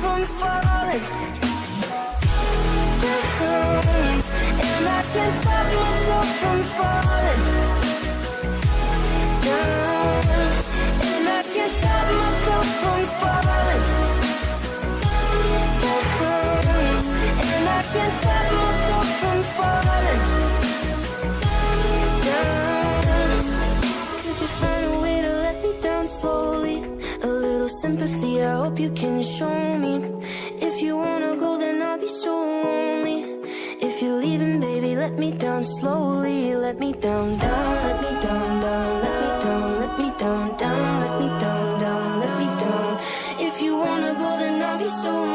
from falling. And I can't stop myself from falling. And I can't stop myself from falling. And I can't stop myself from falling. Could you find a way to let me down slowly? A little sympathy, I hope you can show me. If you wanna go, then I'll be so lonely. If you're leaving, baby, let me down slowly. Let me down, down, let me down, down, let me down, let me down, down, let me down, down, let me down. If you wanna go, then I'll be so lonely.